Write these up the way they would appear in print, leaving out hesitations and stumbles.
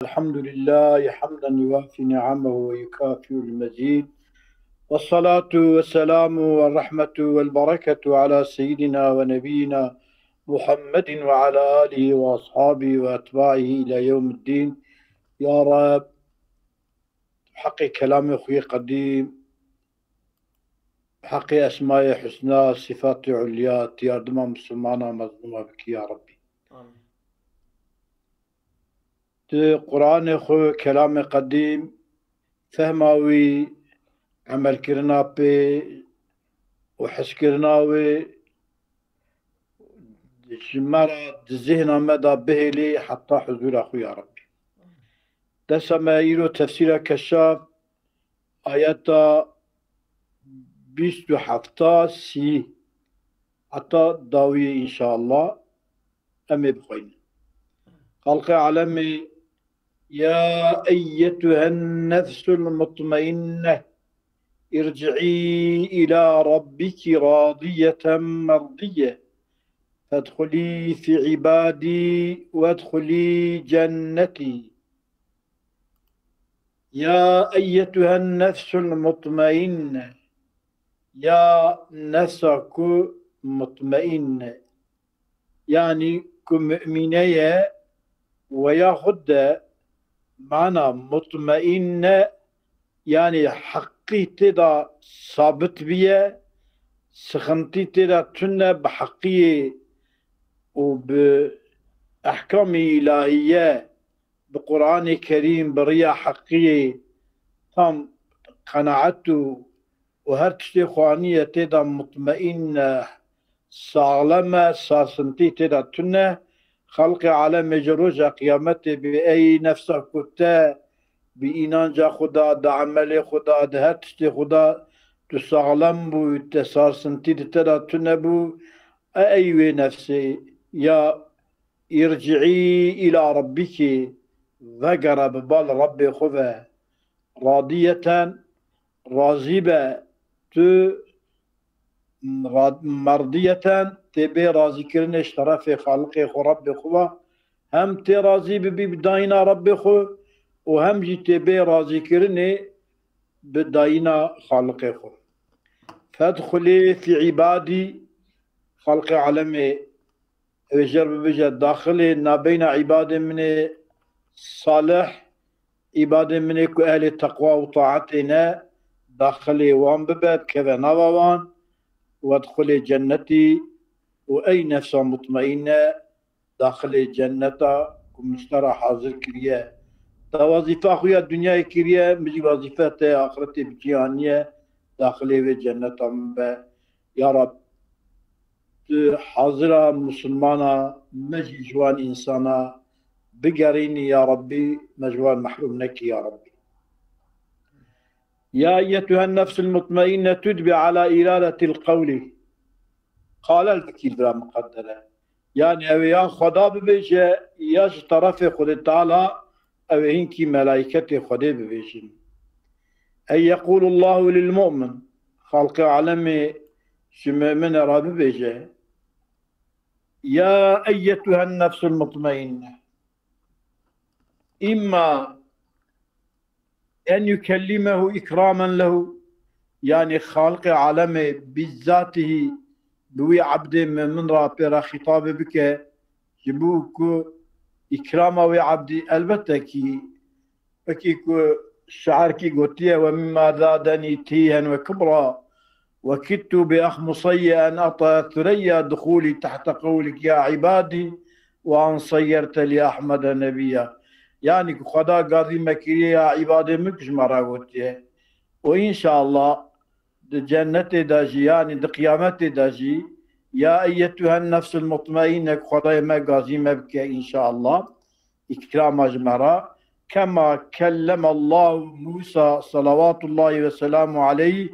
الحمد لله حمدا يوافي نعمه ويكافئ المزيد، والصلاة والسلام والرحمة والبركة على سيدنا ونبينا محمد وعلى آله وأصحابه وأتباعه إلى يوم الدين. يا رب حق كلام أخوي قديم، حق أسماء حسنى، صفات عليات، يا دمى مسلمانا مظلومة بك يا ربي. آمين. قرآن خو كلام قديم فهماوي عمل كرنا بي وحس كرناوي جمرة الذهن مدى به لي حتى حضور أخو يا ربي. دسما يلو تفسير كشاف آيات بيست حفتا سي حتى داوي إن شاء الله أمي بخوين خلق عالمي. يا أيتها النفس المطمئنة ارجعي إلى ربك راضية مرضية فادخلي في عبادي وادخلي جنتي. يا أيتها النفس المطمئنة، يا نفسك مطمئنة يعني كمؤمنية، وياخد معنى مطمئنة يعني حقي تدا ثابت بيه، سخنتي تدا تنة بحقية وبأحكام إلهية بقرآن كريم بريا حقية تام قناعته وهرتشتي خوانية تدا مطمئنة سالمة ساسنتي تدا تنة خلق عالم جروجة قيامته بأي نفسك كتا بإيمان جا خدا دا عمل خدا دا هرتشتي خدا تسالم بو تساسنتي تدا تنة بو أيوة نفسي. يا ارجعي إلى ربك ذكر ببال ربي خذا راضية راضبة تو مرضية تبي راضي كرنش طرف خالق خو ربي خوا هم تراضي بداينا ربي خو وهم جي تبي راضي كرني بداينا خالق خو. فادخلي في عبادي خلق عالمي وجرب بجد داخلي نابين عباد من صالح عباد منك أهل التقوى وطاعتنا داخلي وان ببد كذا نوان وادخلي جنتي وأي نفس مطمئنة داخلي جنة ومشترى حاضر كريا. تا وظيفة أخويا الدنيا كريا مجي وظيفة آخرتي بجيانية داخلي في جنة يا رب. حاضرة مسلمانة مجي جوان إنسانة بقريني يا ربي مجوان محروم لك يا ربي. يا أيتها النفس المطمئنة تدبي على إرادة القول قال الفكيل بلا مقدرة يعني أو يا خدا ببيجة ياش طرف خد تعالى أو هنكي ملائكة خدا ببيجة. أي يقول الله للمؤمن خلق عالمي شمؤمن رب ببيجة يا أيتها النفس المطمئنة، إما أن يكلمه إكراما له يعني خالق عالمه بذاته بوي عبد من رابر خطاب بك جبوك إكراما وعبدي البته كي فكيكو الشعر كي قوتيه ومما زادني تيها وكبرا وكدت بأخمصي أن أطأ ثريا دخولي تحت قولك يا عبادي وأن صيرت لأحمد نبيا يعني خدا قاضي مكري يا عبادي مكش مرة قوتيه. وإن شاء الله جنة داجي يعني قيامة داجي يا أيتها النفس المطمئنة خداي ما قاضي مبكى إن شاء الله إكرام أجمرا كما كلم الله موسى صلوات الله وسلامه عليه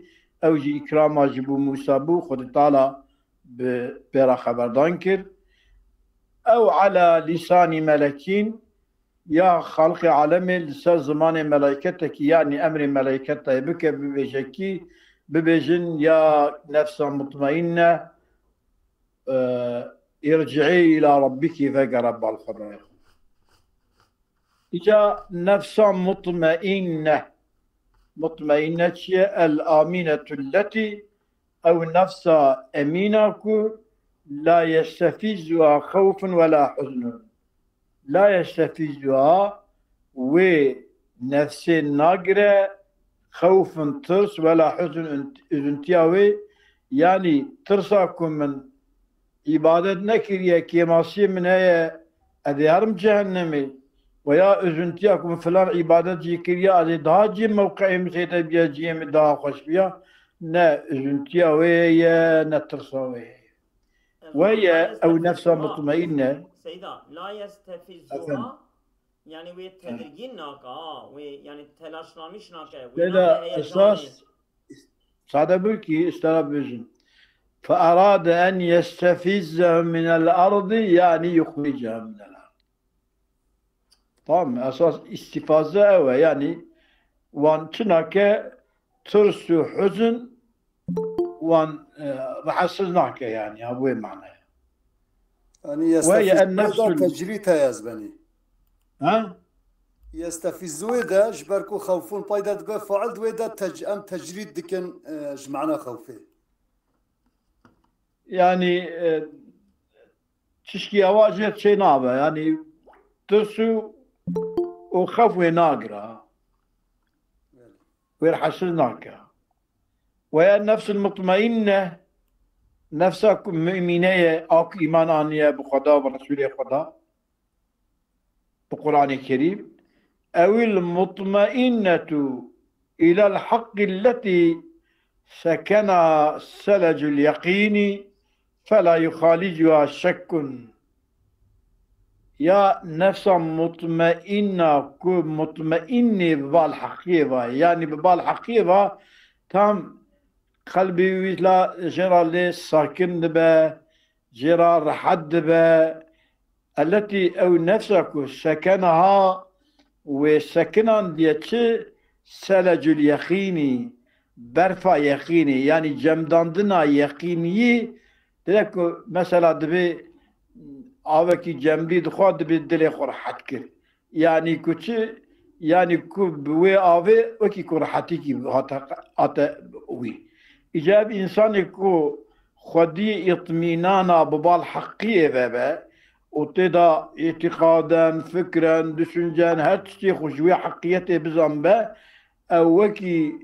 أوجي إكرام أجبو موسى بو خد تعالى بيرا خبر دانكر أو على لسان ملكين يا خلق عالم لسان زمان ملائكتك يعني أمر ملائكتك بك ببجكي ببجن يا نفس مطمئنة ارجعي إلى ربك فقرب الخبر. إجا نفسا مطمئنة. مطمئنة الآمنة التي أو نفس أمينة لا يستفزها خوف ولا حزن. لا يستفزها ونفس ناقرة خوف ترس ولا حزن انتياوي، يعني ترساكم من عبادة نكرية كيماسية من هي أذيارم جهنمي، ويا أزنتياكم فلان عبادة جيكرية أذي دا جي موقعي مسيطة بيا جي مدا خوش بيا نا أزنتيا ويا نترسا وهي أو نفسها مطمئنة. سيدا لا يستفزها يعني وي تدرجين ناكا وي يعني تلاشلانيش ناكا هذا أساس سعادة بركي استراب بجن، فأراد أن يستفزها من الأرض يعني يخرجها من الأرض. Tamam mı? Esas istifazı eve yani van çınake tırsu hüzün van rahatsız nake yani ya bu mعنى. يعني يستفزوا تجريتها يا زبني. ها؟ يستفزوا إذا جبركوا خوفون بايدا تقول فعلت وإذا تجريد دكن جمعنا خوفه. Yani تشكي أواجه شيء نابه يعني ترسو وخف ناقرة ويرحسناك. ويا النفس المطمئنة نفسك مؤمنية أو إيمان آنية بخدا ورسول خدا بالقرآن الكريم، أو المطمئنة إلى الحق التي سكن سلج اليقين فلا يخالجها شك. يا نفس مطمئنة مطمئنة بالحقيقة يعني بالحقيقة تام قلبي ويلا جرى لي ساكن به جرى رحد به التي أو نفسك سكنها وسكنا ديتش سلج اليقيني برفع يقيني يعني جمداندنا يقيني تلك مثلا دبي آوکی جملی دخواد به دل خور حد کرد یعنی کچه یعنی کو بوی آوه وکی کو راحتی کی آتا وی ایجاب انسان کو خودی اطمینانا ببال حقیه بابا وتدا اعتقادا فكرا düşüncen her şey خوشوی حقیت بزنبه او وکی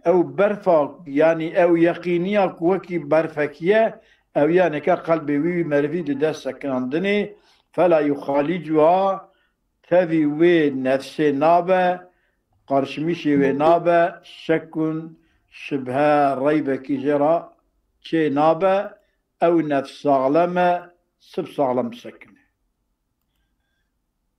او برفا يعني او يقينيا وكي برفكيه أو يعني كقلبي وي مرفي دست كاندني فلا يخالجها تفي وي نفسي نابا قرشمشي وي نابا شك شبه ريبة كجرا شي نابا أو نفس صغلمة سب صغلم سكنة.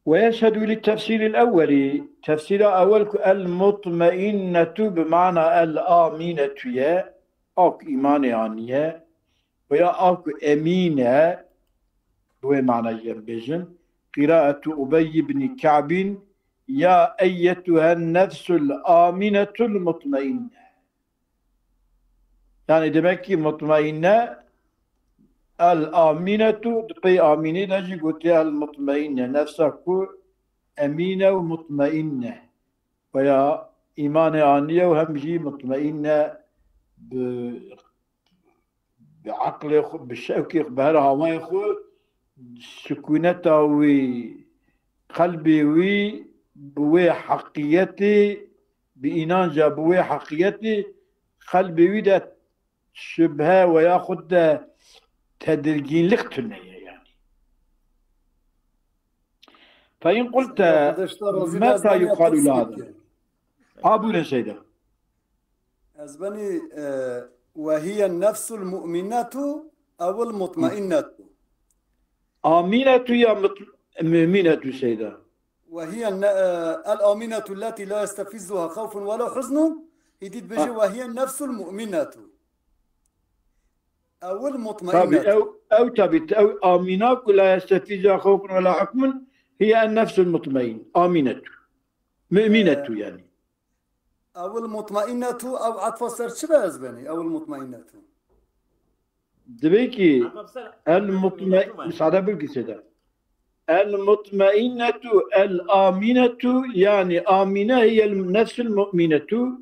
ويشهد للتفسير الأولي تفسير أول المطمئنة بمعنى الآمنة يا أو إيمان عنيا ويا أكو أمينة هو معنى جنبجن. قراءة أبي بن كعب يا أيتها النفس الآمنة المطمئنة يعني دمكي مطمئنة الآمنة دقي آمنة نجي قلت المطمئنة نفسك أمينة ومطمئنة ويا إيمان آنية وهمجي مطمئنة بعقل بالشوكي بهرها ما يخو سكونتها وقلبي وي بوي حقيتي بإنانجا بوي حقيتي قلبي وي دا شبهه وياخد تدرجين لقتنا يعني. فإن قلت متى يقال لهذا أبو سيدة أزبني وهي النفس المؤمنة أو المطمئنة آمنة يا مؤمنة سيدة وهي الآمنة التي لا يستفزها خوف ولا حزن يديد بجي وهي النفس المؤمنة أو المطمئنة أو تبت أو آمنة لا يستفزها خوف ولا حكم هي النفس المطمئنة آمنة مؤمنة يعني أو المطمئنة أو عطف السر شبه أزبني أو المطمئنة دبيكي المطمئنة سعادة بالكي سيدا المطمئنة الآمنة، يعني آمنة هي النفس المؤمنة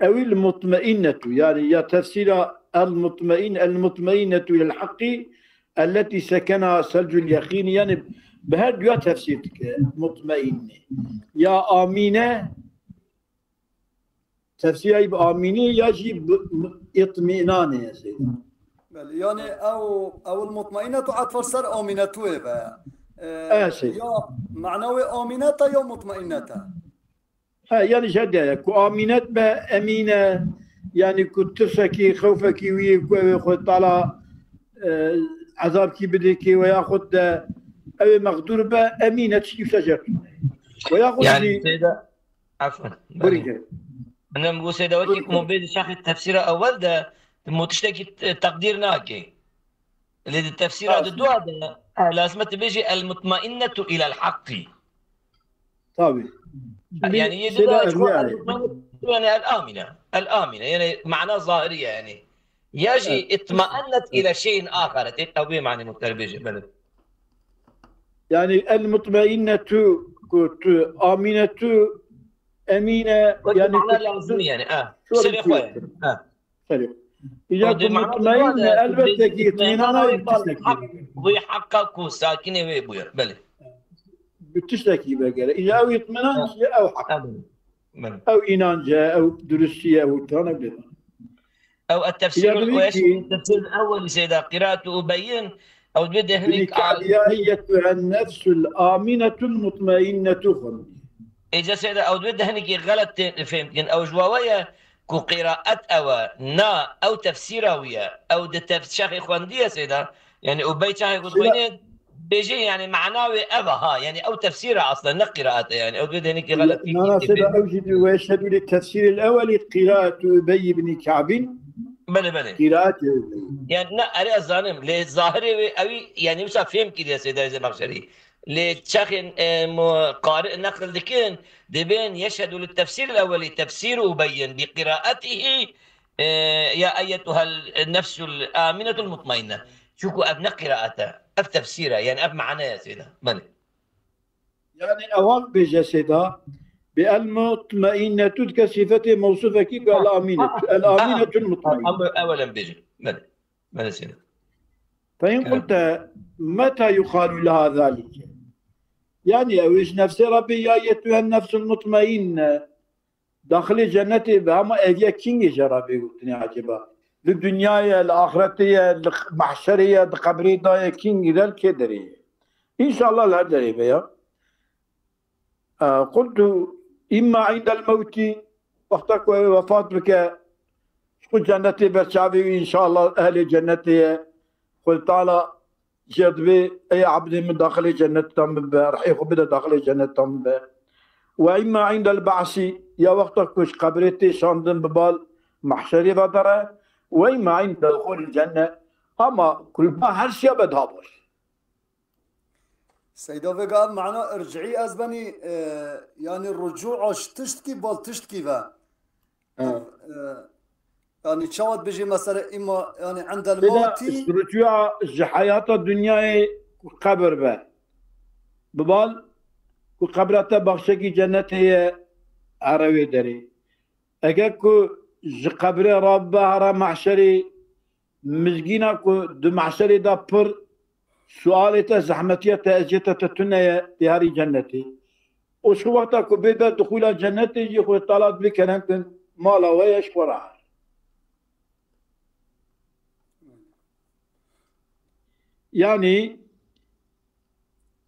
أو المطمئنة، يعني يا تفسير المطمئنة إلى الحق التي سكنها ثلج اليقين، يعني بهذا تفسيرك مطمئنة يا آمنة، تفسير يبقى آمنة يجب اطمئنان يا سيدي. يعني او المطمئنة تفسر آمنته سيدي. يا معنوي آمنة يا مطمئنة. يعني جدا آمنة بأمينة، يعني كنت ترسكي خوفك وياخذ طالع عذابك بدك وياخذ أو مقدور بأمينة شيء سجر وياخذ يعني سيدة عفوا بريجة. أنا بقول سيدة وكيك مبيد شاخ التفسير أول ده متشتكي تقدير ناكي اللي التفسير هذا الدعاء ده لازم تبيجي المطمئنة إلى الحق. طبعا يعني يدل يعني الآمنة يعني معناه ظاهرية، يعني يجي اطمأنت إلى شيء آخر تتوي معنى متربية بلد. يعني المطمئنة آمنة أمينة يعني معناه لازمي يعني سري خويا سري إذا كنت مطمئن البته اطمئنان ويحقق وساكنة ويبويا بلد بتشتكي بقى إذا أو اطمئنان أو حق أو إيمان جاء أو درسية أو تانا أو التفسير التفسير الأول سيدا قراءة أبين أو بده هنيك يا أيتها النفس الآمنة المطمئنة خلدي إذا سيدا أو بده هنيك غلط فهمت أو جواوية كو قراءة أو نا أو تفسيروية أو شيخ إخواندية سيدا يعني أبي شيخ إخواندية بيجي يعني معناوي أبها يعني أو تفسيرها أصلا نا قراءته يعني أو بده هنيك غلط فيك. أنا سيدا أوجد ويشهد للتفسير الأول قراءة أبي بن كعب بلي قراءة يعني نا أري الظالم للظاهري أوي يعني مش فهم كده يا سيدا زي مغشري لشيخ قارئ نقل لكن دبين يشهد للتفسير الأولي تفسير أبين بقراءته يا أيتها النفس الآمنة المطمئنة. شوفوا أبنى قراءته أب تفسيره يعني أب معناه يا سيدا بلي يعني أوان بجسدا بالمطمئنة كصفة موصوفة كي الآمنة الآمنة المطمئنة أولا بيجي بلي سيدا. فإن قلت متى يقال لها ذلك؟ يعني أويش نفس ربي يا أيتها النفس المطمئنة داخل جنتي بهم أجي كينج جرابي قلتني عجبا للدنيا الآخرتية المحشرية القبرية كينج ذا الكدري إن شاء الله لا أدري بيا. قلت إما عند الموت وقتك وفاة بك شكون جنتي برشابي إن شاء الله أهل جنتي قلت تعالى جذبي أي عبد من داخل جنة تم رح ياخذ بدا داخل جنة تم وإما عند البعث يا وقتك كش قبرتي شاندن ببال محشري بدره وإما عند دخول الجنة أما كل ما هر شيء بدهابر. سيدا وقال معنا ارجعي أزبني يعني الرجوع تشتكي بال تشتكي ذا يعني شواد بيجي مثلا إما يعني عند الموت الرجوع حياة الدنيا قبر به ببال قبرته بخشكي جنة هي عروي دري أجاكو قبر رب عرا معشري مزجينا كو دو معشري دا بر سؤالته زحمتية أجيته تتنية تهاري جنتي وشو وقتا كو بيبا دخول جنتي يخو طالات بك أنت مالا ويش وراه يعني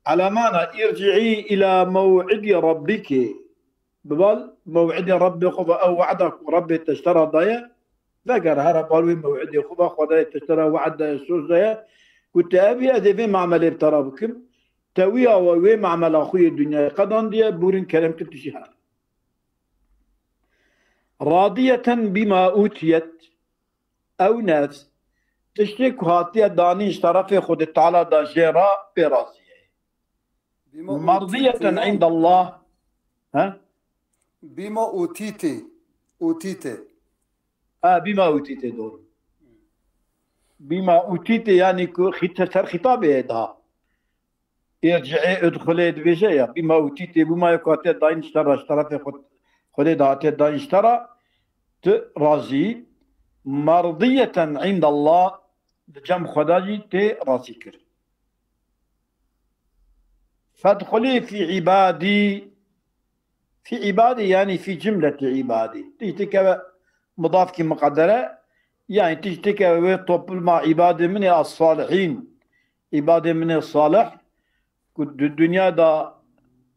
على معنى ارجعي إلى موعد ربك ببال موعد ربك أو وعدك ربي تشترى ضيا ذكر هرب قالوا موعد خبا خدا تشترى وعد سوس ضيا كنت أبي أذي معمل بترابكم تويا ووي معمل أخوي الدنيا قدان دي بورين كلام تشيها راضية بما أوتيت أو ناس تشتك هاتية دانيش طرف خد تعالى دا جيرا براسية مرضية عند الله ها بما أوتيتي بما أوتيتي دور بما أوتيتي يعني خطاب هذا ارجعي ادخلي دبيجة بما أوتيتي بما يكاتي داين اشترى في خلي داتي داين اشترى راضي مرضية عند الله جم خداجي تي راضي كر فادخلي في عبادي في عبادي يعني في جملة عبادي تيجي مضاف كي مقدرة يعني تيجي ويطب مع عبادي من الصالحين عبادي من الصالح كد الدنيا دا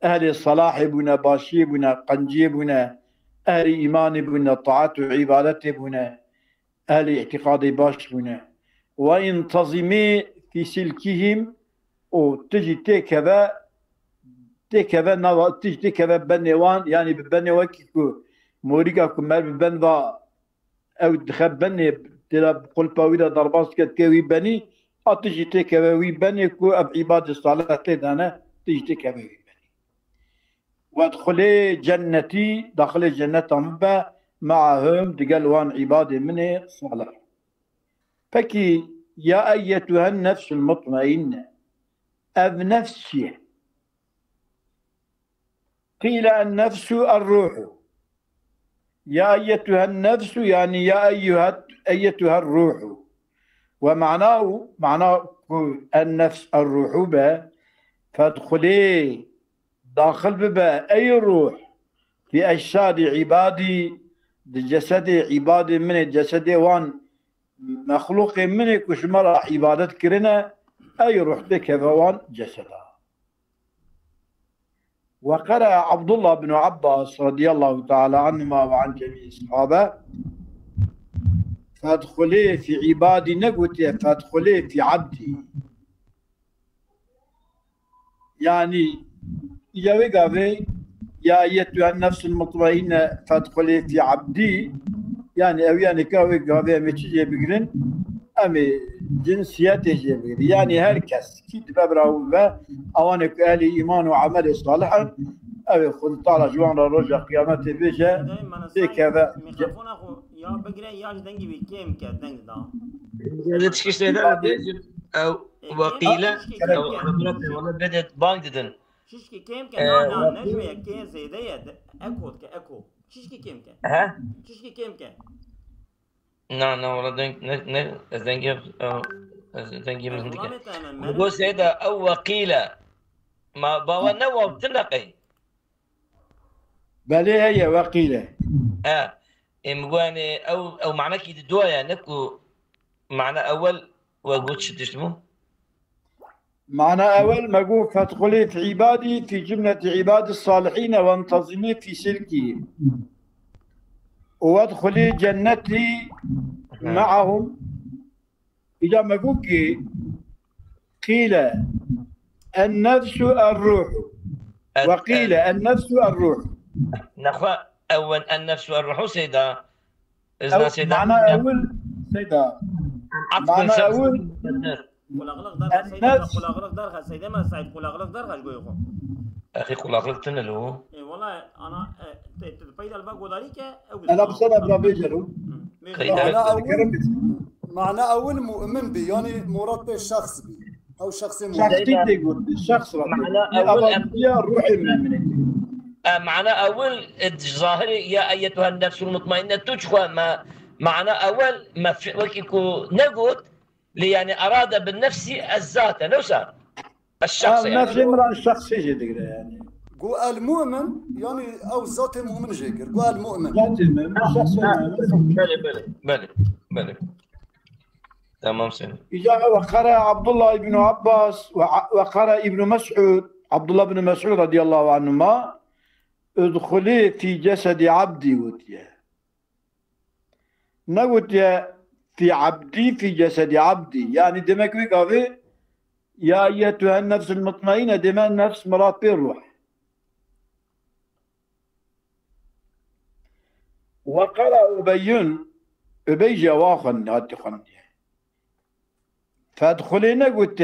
أهل الصلاح بنا باشي بنا قنجي بنا أهل إيمان بنا طاعة وعبادة بنا أهل اعتقاد باش بنا وانتظمي في سلكهم وتجي تكذا تجي تكذا بنيوان يعني ببنيوان كيكو موريكا كمال ببنوا أو دخل بني تلا بقول باويدا ضرباس كتكوي بني تجي تكوي بني كو أب عباد الصالح تدانا تجي تكوي بني وادخلي جنتي داخل جنة مبا معهم دقلوان عبادي مني صالح فكي يا أيتها النفس المطمئنة أب نفسي قيل النفس الروح يا أيتها النفس يعني يا أيتها الروح ومعناه النفس الروح به فادخلي داخل ببا أي روح في أجساد عبادي جسد عبادي من الجسد وان مخلوق من كشمر عبادة كرنا أي روح بك وان جسدها وقرأ عبد الله بن عباس رضي الله تعالى عنهما وعن جميع الصحابة فادخلي في عبادي نقوتي فادخلي في عبدي يعني يا قافي يا أيتها النفس المطمئنة فادخلي في عبدي يعني أو يعني كاوي قافي متشي بقرن أمي جنسياتي جبير يعني هركس كيد ببراو أوانك أهل إيمان وعمل صالحا أبي خذ طالع جوان رجع قيامته بيجا ديك هذا ميكروفون أخو يا بقري يا دنجي بكيم كدنج دا هذا تشكيش هذا أو وقيل أو والله بدت بانددن شيشكي كيم كنا نجوي كي زيدية أكو كأكو شيشكي كيم كا ها شيشكي كيم كا نعم والله دنجي من هندك بقول سيدا أو وقيل ما بوا نوى تنقي بل هي وقيلة مقاني أو معنى كي دوايا نكو معنى أول وقلت شو تسمو معنى أول ما أقول فادخلي في عبادي في جملة عباد الصالحين وانتظمي في سلكهم وادخلي جنتي معهم إذا ما قلت قيل النفس الروح وقيل النفس الروح نخوة أول النفس والروح سيدا معنى أول سيدا معنى أول قلاغلق دار سيدا قلاغلق دار سيدا ما سعيد قلاغلق دار ايش قوي أخي قلاغلق تنلو اي والله انا تبيد الباقو ذلك أنا بسنة بلا بيجروا معنى أول مؤمن بي يعني مراد به الشخص بي أو شخص مؤمن شخصيتي يقول الشخص معنى أول روحي من معنى أول ظاهري يا أيتها النفس المطمئنة تجخوا ما معنى أول ما في وكيكو نقول يعني أراد بالنفس الذات لو صار الشخص يعني نفس امرأة الشخص يجي يعني قو المؤمن يعني أو ذات المؤمن جيكر قو المؤمن ذات المؤمن الشخص بلي تمام سيدي إجا وقرأ عبد الله بن عباس وقرأ ابن مسعود عبد الله بن مسعود رضي الله عنهما ادخلي في جسد عبدي وتيا نوتيا في عبدي في جسد عبدي يعني دمك ويقافي يا أيتها النفس المطمئنة دماء النفس مراد بالروح وقرأ أبي جواخا هاتخن فادخلين قلت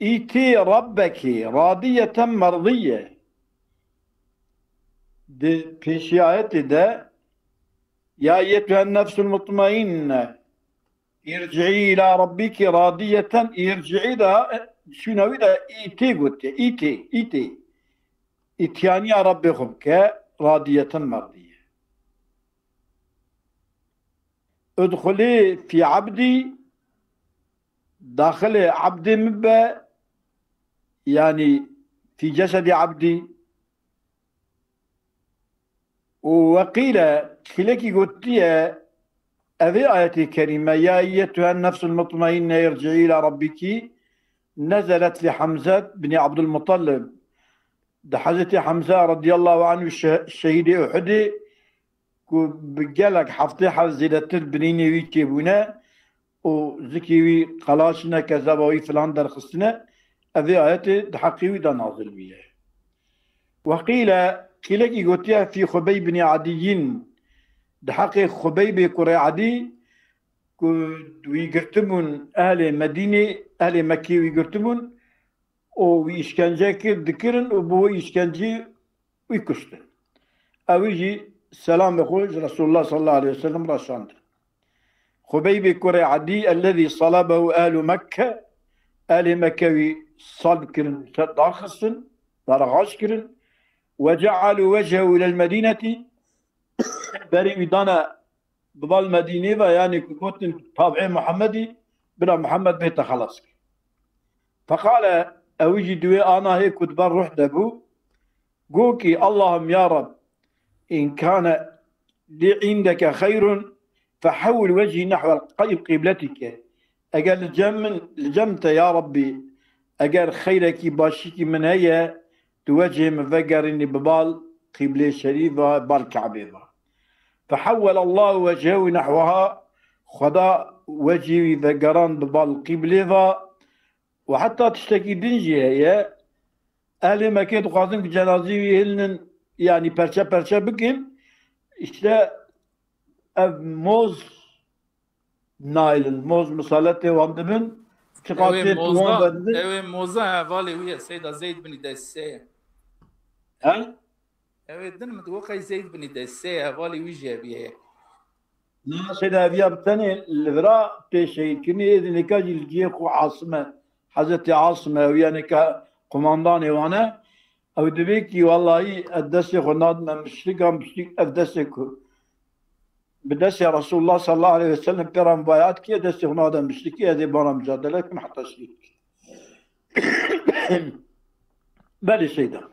إيتي ربك راضية مرضية في شيايتي ده يا أيتها النفس المطمئنة ارجعي إلى ربك راضية ارجعي لها شو ناوي ده إيتي قلت إيتي إتياني ربكم كراضية مرضية. ادخلي في عبدي، داخل عبدي مبا يعني في جسد عبدي. وقيل خليكي قلتيها هذه آية كريمة يا أيتها النفس المطمئنة ارجعي إلى ربك، نزلت لحمزة بن عبد المطلب، ده حضرت حمزة رضي الله عنه الشهيد أحد بقالك حفتي زيادة بنيني ويكيبونا وزكيوي قلاشنا كذابوي فلان در خصنا. هذه آية حقيقي ده نازل بيه. وقيل كيلكي قلتها في خبيب بن عدي، ده حقي خبيب كري عدي ويقرتمون أهل مدينة أهل مكة ويقرتمون ويشكنجا كيف ذكرن وبو يشكنجي ويكشتن. أو يجي السلام يخرج رسول الله صلى الله عليه وسلم رشاند. خبيب كري عدي الذي صلبه أهل مكة، أهل مكة صلب كرن داخسن درغاش كرن، وجعلوا وجهه إلى المدينة بري ودانا بضل مدينة يعني كنت تابعين محمدي بلا محمد بيت خلاص. فقال أوجي دوي أنا هيك كنت بروح دبو قوكي اللهم يا رب إن كان لي عندك خير فحول وجهي نحو قبلتك. أقال الجمت يا ربي أقال خيرك باشيكي من هي توجه مفقر إني ببال قبلة شريفة بالكعبة. فحول الله وجهه نحوها، خدا وجهي ذقران ببال قبلة. وحتى تشتكي دنجي هي أهل مكة تقاطن جنازي هلن يعني برشا بكم إشتا موز نايل موز مصالته وامدبن تقاطن توان بدن. اوه موزا والي ويا سيدة زيد بن دسية. ها؟ اوه دن متوقع زيد بن دسية والي ويجي بيه. لا سيدة أبيا بتاني الإذراء تشي كني إذن كاجي الجيخو عاصمة حضرت عاصمة ويعني كقماندان وانا او دبيكي والله الدسي خناد من مشرقا الدسي بدسي رسول الله صلى الله عليه وسلم بيرا مبايعات كي دسي خناد مشرقي هذه بارا مجادلة كم حتى شريك. بل سيدة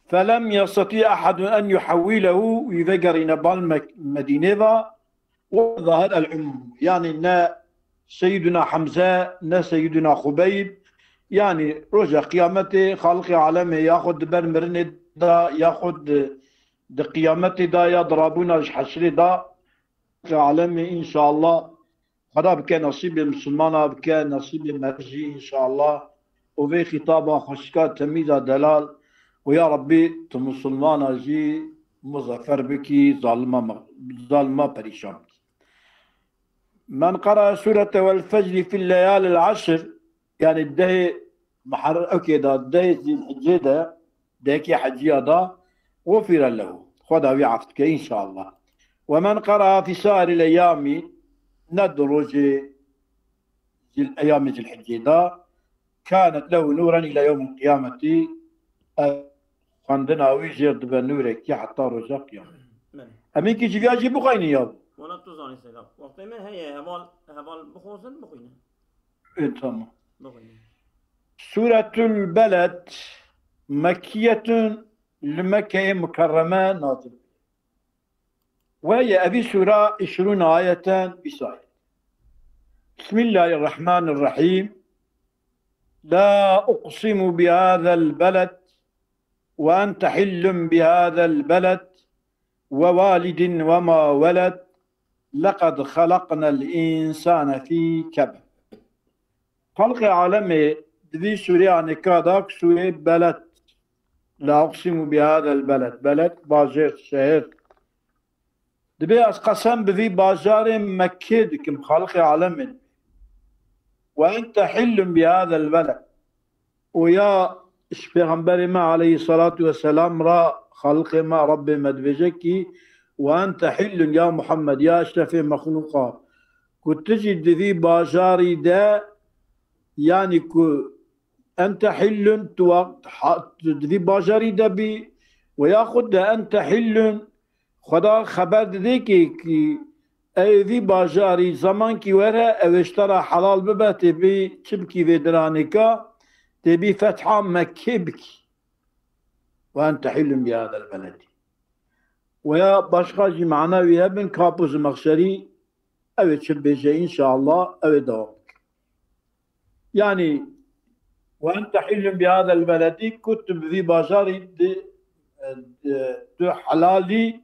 فلم يستطيع أحد أن يحوله ويذكر نبال مدينة وظهر العموم يعني نا سيدنا حمزة نا سيدنا خبيب يعني رجع قيامته خالق عالمه ياخذ برمرن دا ياخذ قيامته دا يضربون الحشر دا عالمه ان شاء الله. خدا بك نصيب المسلمان بك نصيب المرجي ان شاء الله. وفي خطابه خشكات تميزه دلال ويا ربي المسلمان جي مظفر بك ظالمه بريشان. من قرأ سورة والفجر في الليالي العشر يعني الدهي محرر اوكي دا الدهي الحجة دا دهكي حجية دا غفر له خدا ويعفتك ان شاء الله. ومن قرأ في سائر الايام ندرج الايام الحجة دا كانت له نورا الى يوم القيامة. عندنا ويجي بنورك حتى رجع قيامة. امين كي جي بيجي بقيني يا ولا تزاني سيدا وقت ما هي هبال بخوزن بخوينه. تمام. بخوينه. سورة البلد مكية لمكة مكرمة نازل. وهي أبي سورة 20 آية بسايد. بسم الله الرحمن الرحيم. لا أقسم بهذا البلد وأنت حل بهذا البلد ووالد وما ولد لقد خلقنا الإنسان في كبد. خلق عالمي دي سوريا نكادك سوري بلد. لا أقسم بهذا البلد بلد باجر شهر دبي قسم بذي باجار مكة كم خلق عالمي وأنت حل بهذا البلد. ويا پیغمبر ما عليه الصلاة والسلام را خلق ما رب مدبجكي وأنت حل يا محمد يا أشرف مخلوقات كنت تجد ذي باجاري دا يعني كو أنت حل ذي باجاري دبي وياخد أنت حل خدا خبر ديكي كي أي ذي باجاري زمان كي ورا أو اشترى حلال ببا تبي تبكي في درانيكا تبي فتحة مكة بكي وأنت حل بهذا البلد ويا باشخاجي معنوي ابن كابوز مخشري أو تشبيجي إن شاء الله أو دوامك يعني وأنت حل بهذا البلد كتب ذي باجاري دي حلالي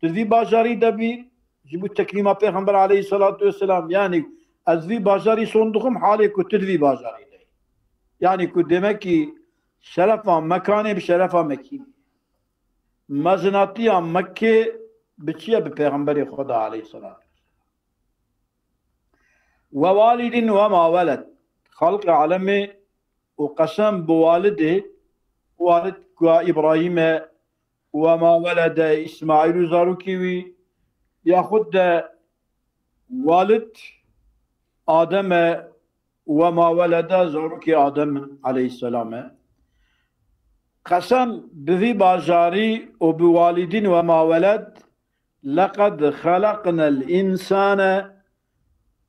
ذي باجاري دبي جيبوا التكريمة پیغمبر عليه الصلاة والسلام يعني ذي باجاري صندوقهم حالي كتب ذي باجاري دي يعني كتب دمكي شرفا مكاني بشرفا مكي مزناتيا مكة بچيه بپیغمبر خدا عليه الصلاة والسلام ووالد وما ولد خلق عالمي وقسم بوالده والد إبراهيم وما ولد إسماعيل زاروكيوي ياخد والد آدم وما ولد زاروكي آدم عليه السلام قسم بذي باجاري وبوالد وما ولد لقد خلقنا الإنسان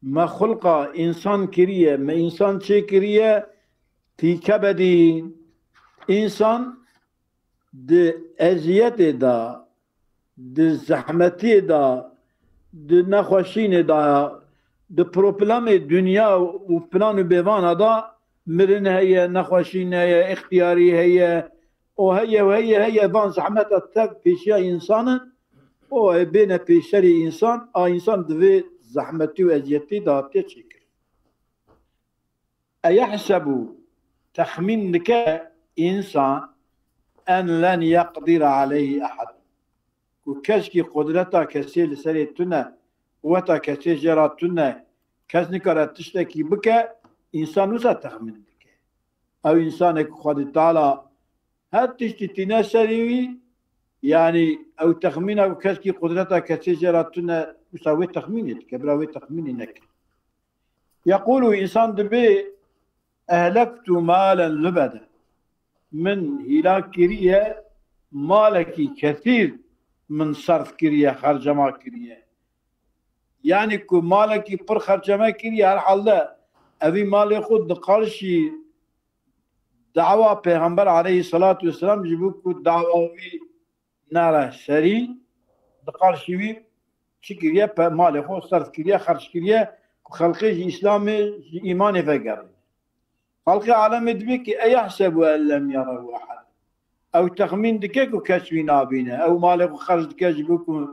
ما خلق إنسان كريه ما إنسان شي كريه في كبد إنسان دي أزيت دا دي زحمت دا دي نخوشين دا دي بروبلام الدنيا وبلان بيوان دا مرن هي نخوشين هي اختياري هي وهي بان زحمت التك في شيء إنسان وبين في شري إنسان إنسان دوي زحمتي وأزيتي دا تشكر أيحسب تخمين لك إنسان أن لن يقدر عليه أحد وكشكي قدرتا كسي لسريتنا وتا كسي جراتنا كسني كرات تشتكي بك إنسان وسا تخمين لك أو إنسانك خد تعالى هل تشتتنا سريوي يعني أو تخمين أو كشكي قدرتا كسي جراتنا مساوي تخمينك براوي تخمينك يقول إنسان دبي أهلكت مالا لبدا من هلاك كريه مالكي كثير من صرف كريه خرجما كريه يعني كو مالكي پر خرجما كريه هالحالة أبي مالي خود قرشي دعوة پیغمبر عليه الصلاة والسلام جبوكو دعوة نارا سري قرشي شكريه مالي خود صرف كريه خرج كريه خلقي إسلامي إيماني فقر خلق عالم دبيك أيحسب أن لم يره أحد أو تخمين دكيكو كشفي نابينا أو مالك خرج دكيجبوكو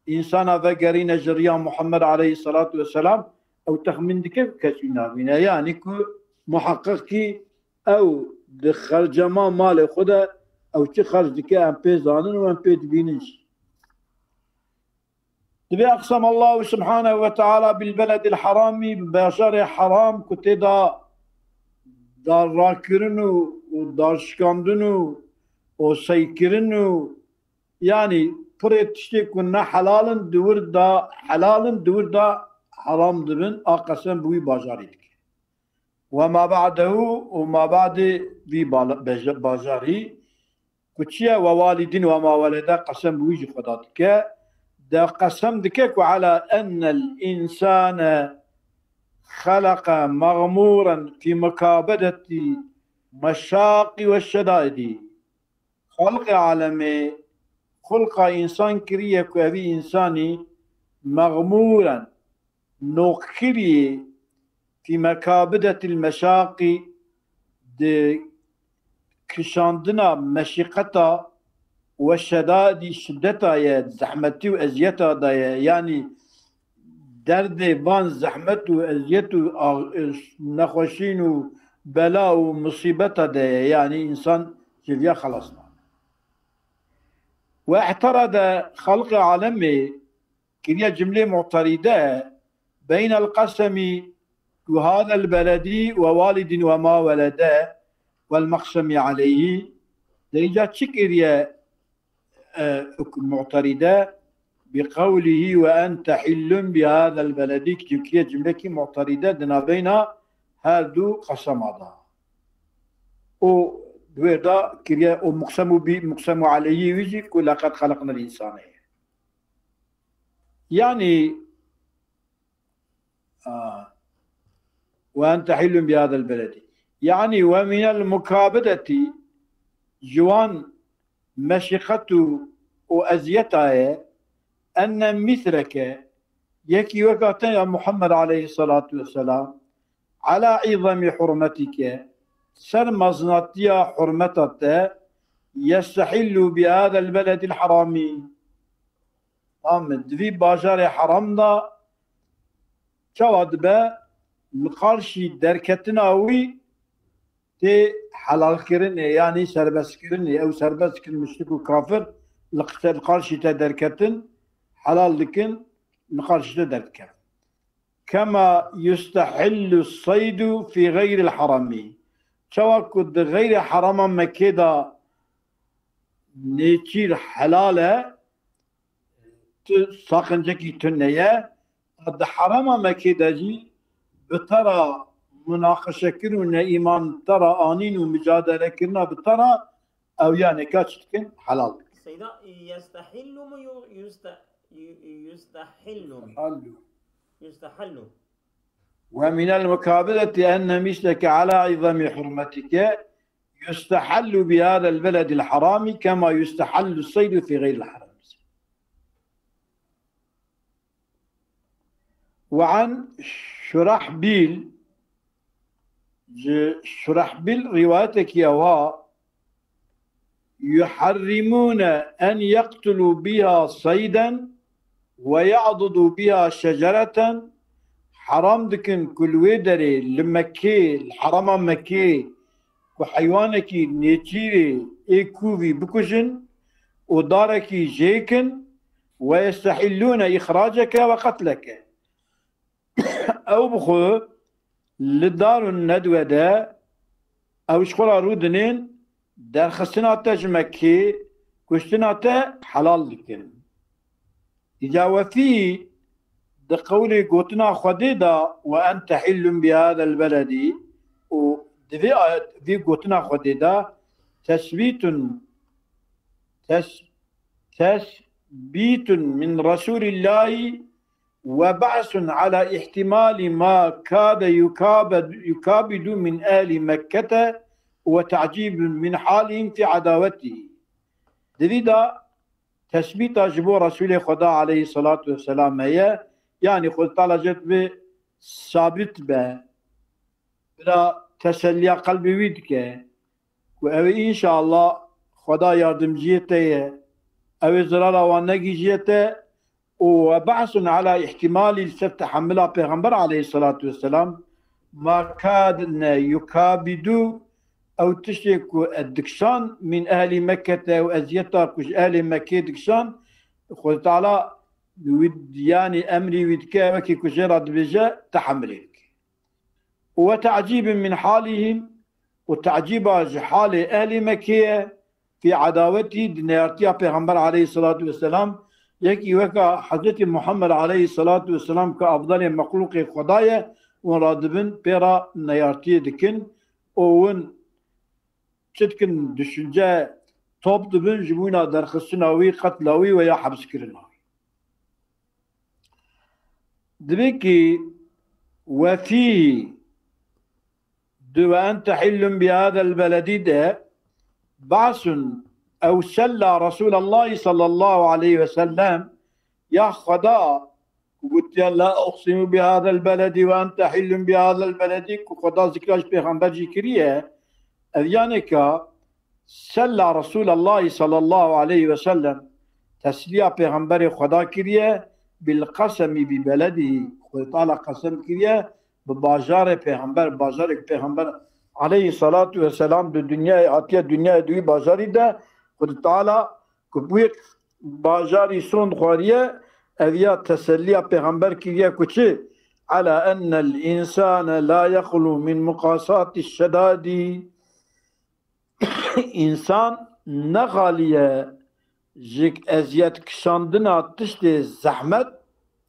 إنسان فقرين جريان محمد عليه الصلاة والسلام أو تخمين دكيكو كشفي نابينا يعني كو محققي أو دخل جماع مال خدا أو تخرج دكي أم بيزانن وأم بيدبينش تبي أقسم الله سبحانه وتعالى بالبلد الحرامي ببشر حرام كتدا دار راكرنو ودار شكاندنو وسيكرنو يعني فريتشتي كنا حلالا دور دا حرام دبن أقسم بوي باجاريك وما بعده وما بعد بي باجاري كتشيا ووالد وما ولدا قسم بوي خداتك دا قسم دكيك على أن الإنسان خلق مغمورا في مكابدة مشاق والشدائد خلق عالمي خلق إنسان كريه كأبي إنساني مغمورا نوكري في مكابدة المشاق دي كشاندنا مشيقتا والشدائد شدتا يا زحمتي وأزيتا يعني درد وان زحمت وأزيت ونخوشين وبلاء ومصيبته ده يعني إنسان جليا خلصنا واعترض خلق عالمي كريا جملة معترضة بين القسم وهذا البلد ووالد وما ولده والمقسم عليه درجة شكريا معترضة بقوله وأنت حل بهذا البلد كتبكية جملة معترضة دنا بين هر دو قسم هذا او دويدا كريا او مقسم عليه ويجي كل لقد خلقنا الإنسان يعني وأنت حل بهذا البلد يعني ومن المكابدة جوان مشقته وأزيتها أن مثلك يكي وقتا يا محمد عليه الصلاة والسلام على عظم حرمتك سرمزناتيا حرمتك يستحل بهذا البلد الحرامي آمد في باجار حرمنا شواد با مقارشي دركتنا وي تي حلال كرن يعني سربس كرن او سربس كرن مشتكو كافر القارشي تدركتن حلال لكن نقارشي تدركتن كما يستحل الصيد في غير الحرم شواكد غير حرم مكيدا نيتشير حلاله ساقنجكي تنية قد حرم مكيدا جي بترى مناقشة كرنا إيمان ترى آنين ومجادلة كرنا بترى أو يعني كاتشتكن حلال سيدا يستحل يستحل ومن المكابدة أن مثلك على عظم حرمتك يستحل بهذا البلد الحرام كما يستحل الصيد في غير الحرم. وعن شرحبيل روايتك يوا يحرمون أن يقتلوا بها صيدا ويعضدوا بها شجرة حرام دكن كل ويدري لمكي الحرام مكي وحيوانك نيتيري ايكوفي بكوجن ودارك جيكن ويستحلون إخراجك وقتلك او بخو لدار الندوة دا او شخولا رودنين در خستناتا جمكي كشتناتا حلال لكن إذا وفي دقولي قوتنا خديدا وأنت حل بهذا البلد وفي قوتنا خديدا تثبيت من رسول الله وبعث على احتمال ما كاد يكابد من آل مكة وتعجيب من حالهم في عداوته دليدا تثبيت جبو رسول خدا عليه الصلاة والسلام هي يعني قلت على جد ثابت به بلا تسلي قلبي ويدك وإن شاء الله خدا يردم جيته أو زرارة وانجي جيته وبعث على احتمال تحملها پیغمبر عليه الصلاة والسلام ما كاد يكابدوا أو تشركوا الدكشان من أهل مكة وأزيتها كش أهل مكة دكشان قل تعالى يعني أمري ودكا وكي كجرد بجا تحملك وتعجيب من حالهم وتعجيب حال أهل مكة في عداوته دنيارتها پیغمبر عليه الصلاة والسلام يكي وكا حضرت محمد عليه الصلاة والسلام كأفضل مخلوق خدايا ورادبن بيرا نيارتي دكن وون تشتكن دشنجا توب دبن جبونا درخصناوي قتلاوي ويا حبس كرناوي دبكي وفيه دو أنت حل بهذا البلد ده بعث أو سلى رسول الله صلى الله عليه وسلم يا خدا قلت لا أقسم بهذا البلد وأنت حل بهذا البلد خدا ذكرش بيغمبر جكريه أذيانك سلى رسول الله صلى الله عليه وسلم تسلية بيغمبر خدا كريه بالقسم ببلده خدا قسم كريه بباجار بيغمبر باجارك بيغمبر عليه الصلاة والسلام بالدنيا آتية الدنيا دوي باجاري ده خدا تعالى كبويك باجاري سون خواريه أذيا تسلية بيغمبر كريه كتشي على أن الإنسان لا يخلو من مقاسات الشداد إنسان نخالية جيك أزيات كشاندنا تشتي زحمت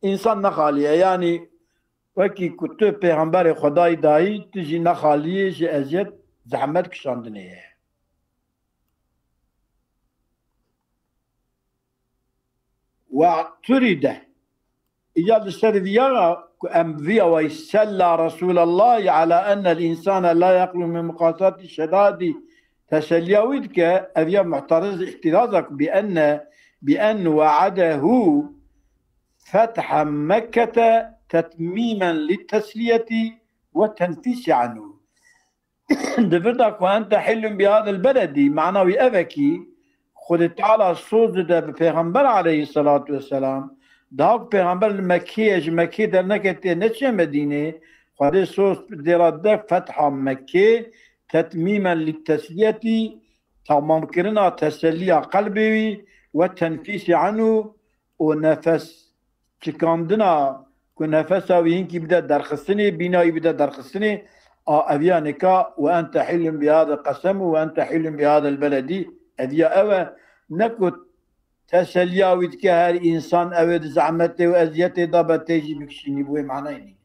إنسان نخالية يعني وكي كنت پیغمبر خدای دایی تجي نخاليه جي ازيت زحمت كشاندنيه وتريده إياد السردية أنبياء ويسلى رسول الله على أن الإنسان لا يقل من مقاسات الشداد تسليويدك أبيا معترض احترازك بأن وعده فتح مكة تتميما للتسلية والتنفيس عنه دفرتك وأنت حل بهذا البلد معنوي أبكي خد تعالى صوت ده بفيغمبر عليه الصلاة والسلام داك پیغمبر مكي در نكت نتشه مدينة خد صوت درده فتح مكة تتميما للتسلية تمام كرنا تسلية قلبي والتنفيس عنه ونفس چكاندنا كنفسه وينكي بدا درخصني بناي بدا درخصني أبيانك وأنت حلم بهذا القسم وأنت حلم بهذا البلد أبيا أوى نكت تسلياويد كهر إنسان أود زعمته وأزيته ضبط تيجي بكشيني بوي معنيني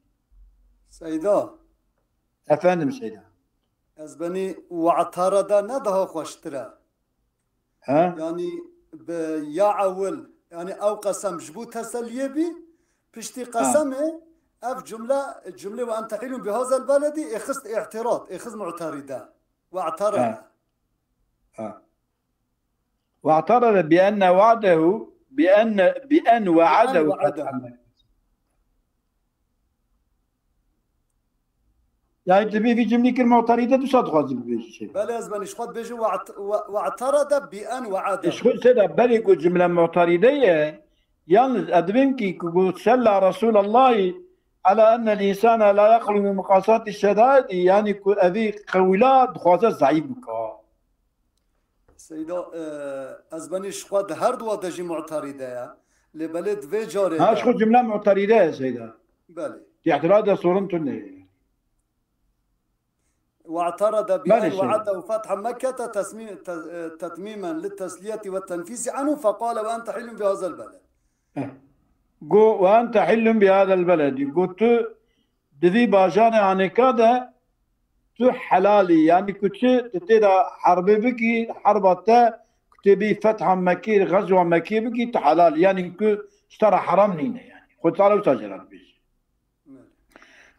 سيدا أفندم سيدا أزبني واعترض ندها خوشترا ها يعني يا عول يعني أو قسم جبو تسليه بي بشتي قسمه أف جملة وأنت حلم بهذا البلد إخذ اعتراض إخذ معترضة واعترض واعترض بأن وعده بأن وعده يعني تبي في جملة كلمة معترضة تصدق هذا الشيء بل أزبني شخد بيجي واعترض بأن وعده شخد سيدا بل يقول جملة معترضة يالنز أدبينكي يقول سلى رسول الله على أن الإنسان لا يخلو من مقاسات الشدائد يعني أبي قولات خوازة ضعيف بكا سيدا أزبني شخد هر دو دجي معترضة لبلد في جاري ها شخد جملة معترضة يا سيدا بلي اعتراض صورنتني واعترض بأن وعده فتح مكة تتميما للتسلية والتنفيس عنه فقال وأنت حل بهذا البلد قو وأنت حل بهذا البلد قلت دذي باجان يعني كذا تو حلالي يعني كنت تتدا حرب بكي حربته كتبي فتح مكي غزوة مكي بكي تحلال يعني كنت اشترى حرام نينا يعني خد تعالى وتاجرات بيش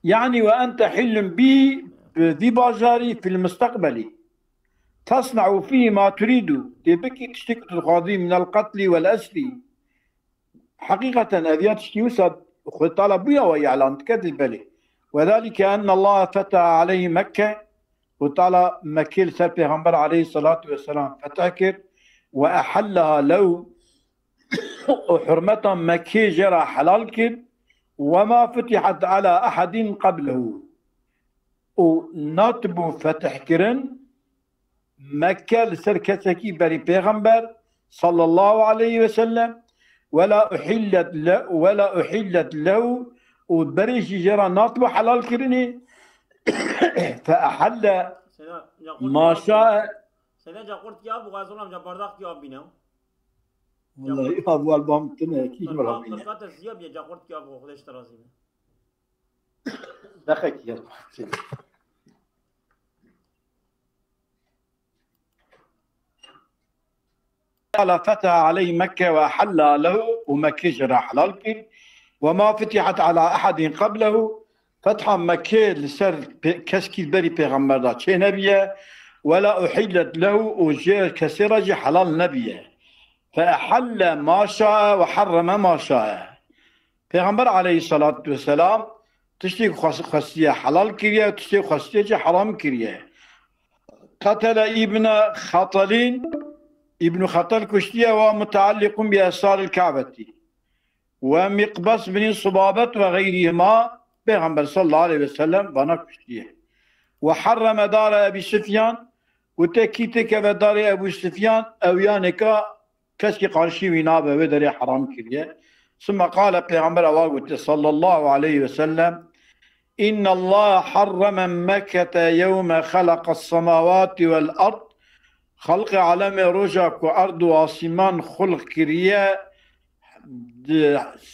يعني وأنت حل بي ذي باجاري في المستقبل تصنع فيه ما تريد تبكي تشتكي القاضي من القتل والأسر حقيقة أبيات تشتي وسد خذ طلب بيها ويعلن تكذب له وذلك أن الله فتح عليه مكة وطال مكة لسر پیغمبر عليه الصلاة والسلام فتحكر وأحلها له وحرمة مكة جرى حلال كر وما فتحت على أحد قبله ونطبو فتح كرن مكة لسر كسكي بري پیغمبر صلى الله عليه وسلم ولا أحلت له وبريش جرى ناطبو حلال كرني فأحل ما شاء سيدا جا قلت يا أبو غازولام جا برداخت يا أبينا والله أبو البام تنه كيش مرابينا قلقات الزياب يا جا قلت يا أبو خدش ترازينا دخك يا قال فتح عليه مكة وأحل له ومكة جرى حلال وما فتحت على أحد قبله فتح مكة لسر كسكي البري پیغمبر دا چه نبيه ولا أحلت له وجير كسرج حلال نبيه فأحل ما شاء وحرم ما شاء پیغمبر عليه الصلاة والسلام تشتي خاصية حلال كريه وتشتي خاصية حرام كريه قتل ابن خطل كشتيه ومتعلق بأسار الكعبة ومقبس بن صبابة وغيرهما پیغمبر صلى الله عليه وسلم بنا كشتيه وحرم دار أبي سفيان وتكيتك بدار أبو سفيان أو يانك كسكي قارشي وينابه ودري حرام كريه ثم قال پیغمبر الله صلى الله عليه وسلم إن الله حرم مكة يوم خلق السماوات والأرض خلق عالم رجاك وأرض واسمان خلق كريه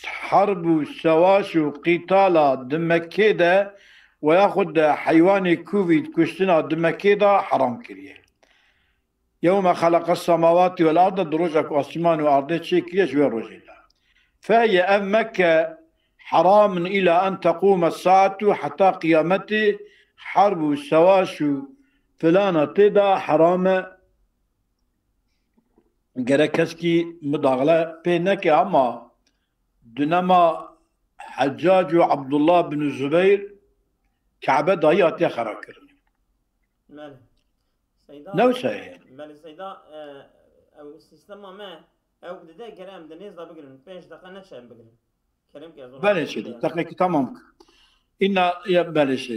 حرب وسواش وقتال دمكة ده وياخد حيوان كوفيد كشتنا دمكة ده حرام كريه يوم خلق السماوات والأرض دروجك وأسمان وأرض شيء كريه شوية رجلا فهي مكة حرام إلى أن تقوم الساعة حتى قيامته حرب وسواش فلانة تدا حرام جركسكي مداغلة بينك أما دنما حجاج وعبد الله بن الزبير كعبة ضيعت يا خراكر ماله سيدا نوسه ماله سيدا او سيستم ما او ده كلام ده نيز بقرن بيش دقيقة نشأ بقرن كلام كذا بلاش دقيقة تمام إن يا بلاش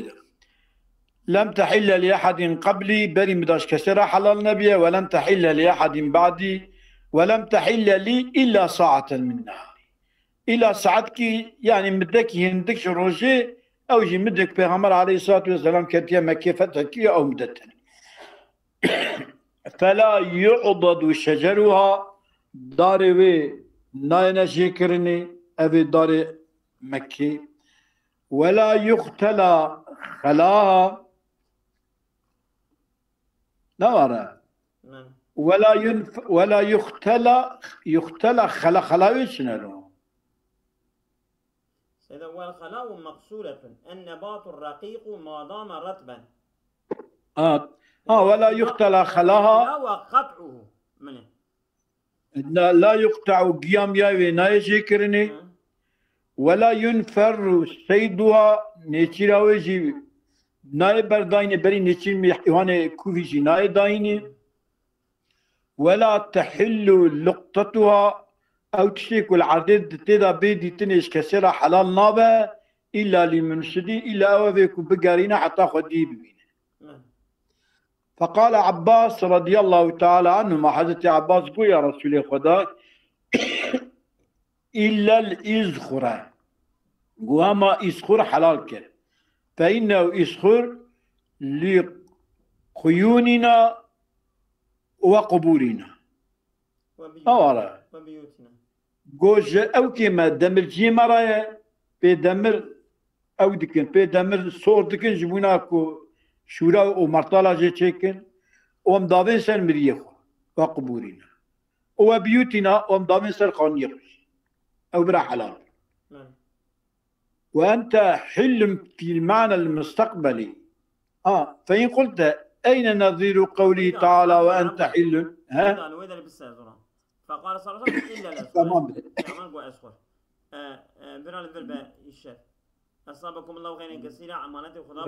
لم تحل لأحد قبلي بري مداش كسرة حلال نبي ولم تحل لأحد بعدي ولم تحل لي إلا ساعة من نهاري إلى ساعتك يعني مدك هندك روجي أو جي مدك بيغمر عليه الصلاة والسلام كتيا مكي فتحك أو مدتني فلا يعضد شجرها داري ناينا شكرني أبي داري مكي ولا يختلى خلاها لا ورا ولا يختلى خلا يشنلو إذا والخلاء مقصورة النبات الرقيق ما دام رطبا ولا يختلى خلاها وقطعه منه لا يقطع قيام ياوي نايجي كرني ولا ينفر سيدها نيشيرا ويجي ناي بردايني بري نيشير ميحيواني كوفيجي ناي دايني ولا تحل لقطتها أو تشيك العدد تدا بيدي تنش كسرة حلال نابا إلا للمنشدي إلا أوفيكو بقارينا حتى خدي ببينه فقال عباس رضي الله تعالى عنه ما حضرت عباس قو يا رسول خدا إلا الإزخرة قواما إزخر حلال كر فإنه إزخر لقيوننا وقبورنا وبيوتنا جوج أو كما دمر جيمرايا بدمر أو دكن بدمر صور دكن جبناكو شورا ومرطالة جيتشكن ومضافين سر مريخو وقبورنا وبيوتنا ومضافين سر خانيخ أو برا حلال وأنت حلم في المعنى المستقبلي فإن قلت أين نظير قوله تعالى وأنت حل فقال صلى الله عليه وسلم إلا الأسخر تمام تمام أسخر برا الفرباء الشر أصابكم الله خيرا كثيرا عمانته خدا